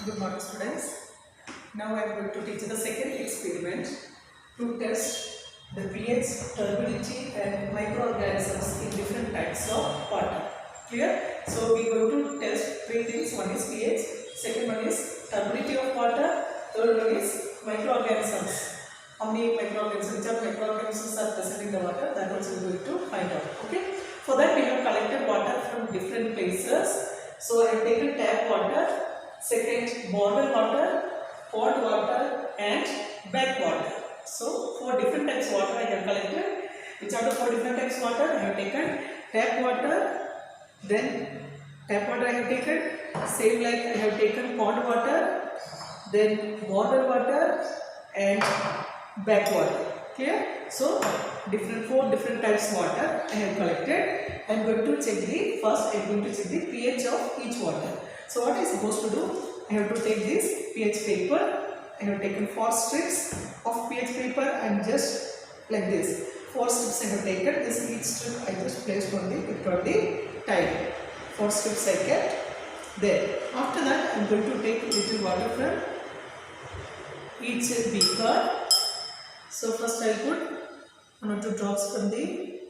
Good morning, students. Now I am going to teach the second experiment to test the pH, turbidity and microorganisms in different types of water. Clear? So we are going to test three things. One is pH, second one is turbidity of water, third one is microorganisms. How many microorganisms are present in the water? That also we are going to find out. Okay? For that we have collected water from different places. So I have taken tap water, second borewell water, pond water and backwater. So 4 different types of water I have collected. Which are the 4 different types of water? I have taken tap water, then tap water I have taken, same like I have taken pond water, then borewell water and backwater. Clear? So 4 different types of water I have collected. I am going to check first I am going to check the pH of each water. So what I am supposed to do? I have to take this pH paper. I have taken 4 strips of pH paper and just like this. 4 strips I have taken. This each strip I just placed on the tile. 4 strips I kept there. After that I am going to take little water from each beaker. So first I will put 1 or 2 drops from the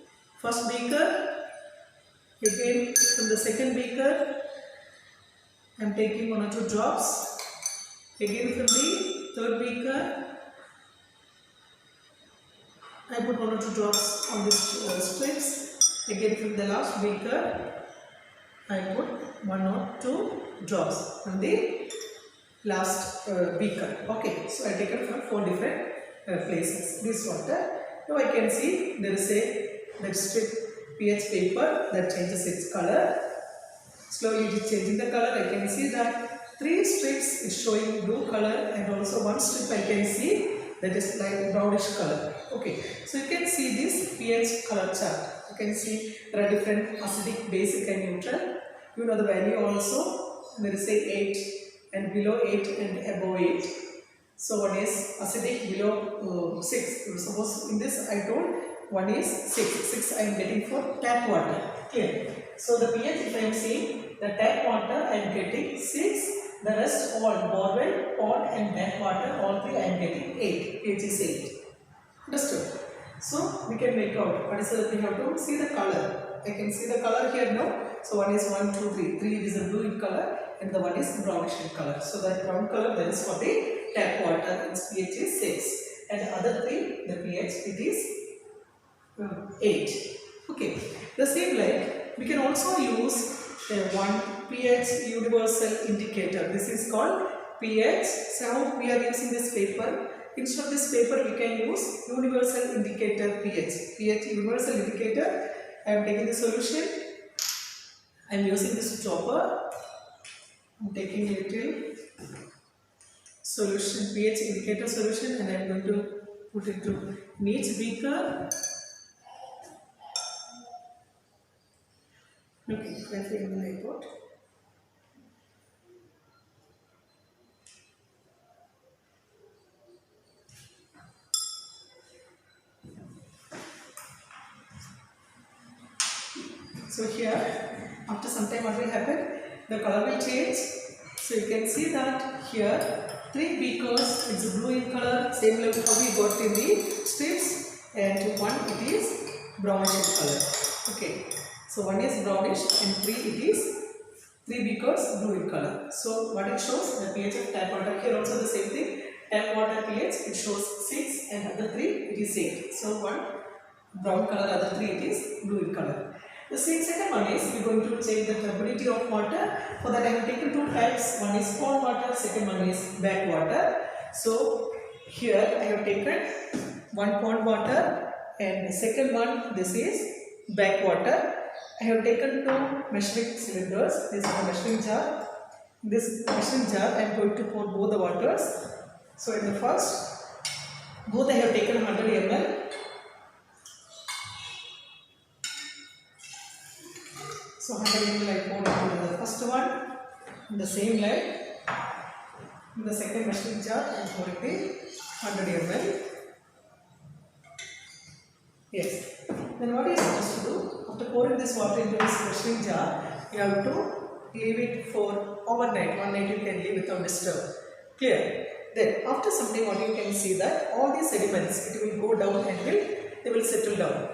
first beaker. Again from the second beaker I am taking 1 or 2 drops. Again from the third beaker I put 1 or 2 drops on these strips. Again from the last beaker I put 1 or 2 drops from the last beaker. Okay, so I taken from 4 different places this water. Now I can see there is that strip pH paper that changes its color. Slowly it is changing the color. I can see that 3 strips is showing blue color and also 1 strip I can see that is like brownish color. Okay, so you can see this pH color chart. You can see there are different acidic, basic and neutral. You know the value also. There is 8 and below 8 and above 8. So one is acidic, below 6. Suppose in this I told one is 6. 6 I am getting for tap water. Clear? So the pH, if I am seeing the tap water I am getting 6. The rest all borewell, pond and backwater, all 3 I am getting 8. pH is 8. Understood? So we can make out what is the, we have to see the color. I can see the color here now. So one is 1, 2, 3. 3 is a blue in color and the one is brownish in color. So that brown color that is for the tap water. Its pH is 6. And other 3 the pH it is 8. Okay. The same like we can also use one pH universal indicator. This is called pH. So how we are using this paper? Instead of this paper we can use universal indicator pH. pH universal indicator. I am taking the solution. I am using this chopper. I am taking little solution, pH indicator solution, and I am going to put it to each beaker. Okay, carefully in the pot. So here, after some time what will happen? The color will change. So you can see that here 3 beakers, it's blue in color, same like how we got in the strips, and 1 it is brownish in color. Okay, so 1 is brownish and 3 it is 3 beakers blue in color. So what it shows? The pH of tap water. Here also the same thing. Tap water pH it shows 6 and other 3 it is 8. So 1 brown color, other 3 it is blue in color. The second one is we are going to check the turbidity of water. For that I have taken 2 types. One is pond water, second one is backwater. So here I have taken 1 pond water and the second one this is backwater. I have taken 2 measuring cylinders. This is a measuring jar. This measuring jar I am going to pour both the waters. So in the first, both I have taken 100 ml. So 100 ml I poured into the first one. In the same like in the second measuring jar I am pouring the 100 ml. Yes. Then what are you supposed to do? After pouring this water into this measuring jar, you have to leave it for overnight. One night you can leave without disturb. Clear? Then after some time what you can see that all these sediments, it will go down and they will settle down.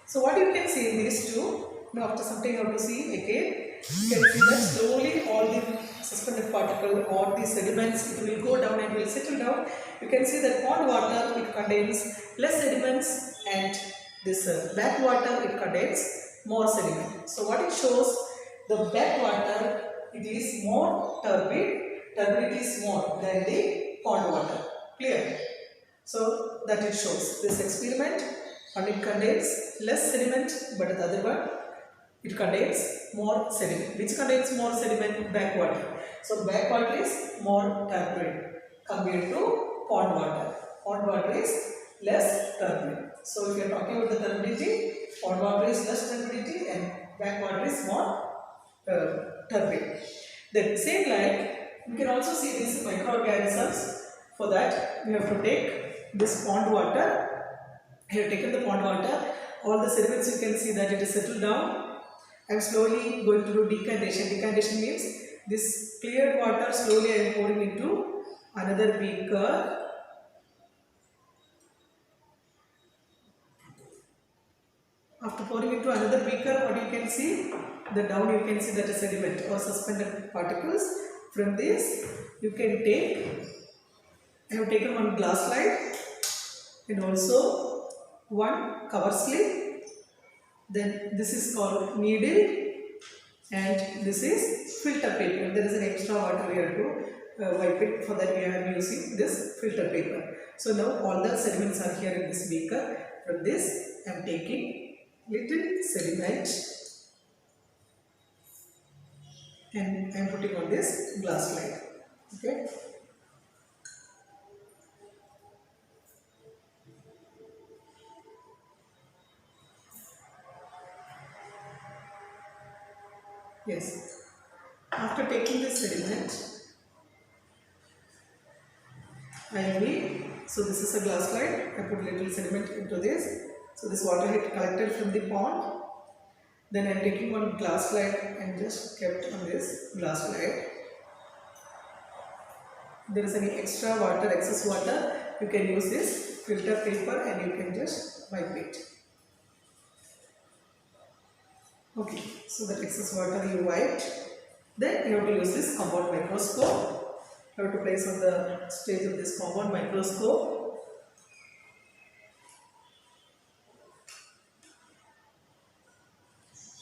So what you can see in these two, now after some time you have to see again, you can see that slowly all the suspended particle or the sediments, it will go down and will settle down. You can see that pond water, it contains less sediments, and this backwater, it contains more sediment. So what it shows, the backwater, it is more turbid, turbidity is more than the pond water. Clear? So that it shows this experiment, and it contains less sediment, but the other one, it contains more sediment. Which contains more sediment? Backwater. So backwater is more turbid compared to pond water. Pond water is less turbid. So if you are talking about the turbidity, pond water is less turbidity and backwater is more turbid. Then same like we can also see these microorganisms. For that we have to take this pond water. I have taken the pond water. All the sediments you can see that it is settled down. I am slowly going to do decantation. Decantation means this cleared water slowly I am pouring into another beaker. After pouring into another beaker, what you can see? The down you can see that is sediment or suspended particles. From this you can take, I have taken one glass slide and also one cover slip. Then this is called needle and this is filter paper. There is an extra water here to wipe it. For that we are using this filter paper. So now all the sediments are here in this beaker. From this I am taking little sediment and I am putting on this glass slide. Okay. Yes. After taking this sediment, I will, so this is a glass slide, I put little sediment into this. So this water had collected from the pond. Then I am taking one glass slide and just kept on this glass slide. If there is any extra water, excess water, you can use this filter paper and you can just wipe it. Okay, so that excess water you wiped. Then you have to use this compound microscope. You have to place on the stage of this compound microscope.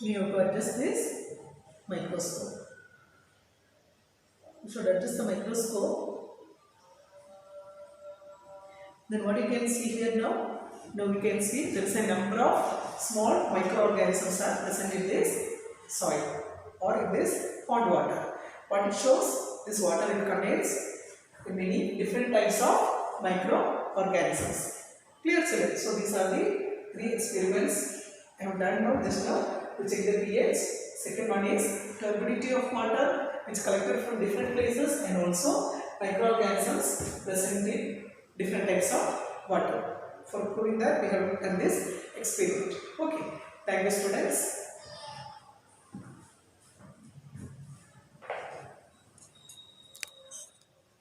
You have to adjust this microscope. You should adjust the microscope. Then what you can see here now? Now you can see there is a number of small microorganisms are present in this soil or in this pond water. What it shows, this water it contains many different types of microorganisms. Clear children? So these are the 3 experiments I have done now just now to check the pH. Second one is turbidity of water which collected from different places and also microorganisms present in different types of water. For proving that we have done this experiment. Okay, thank you students.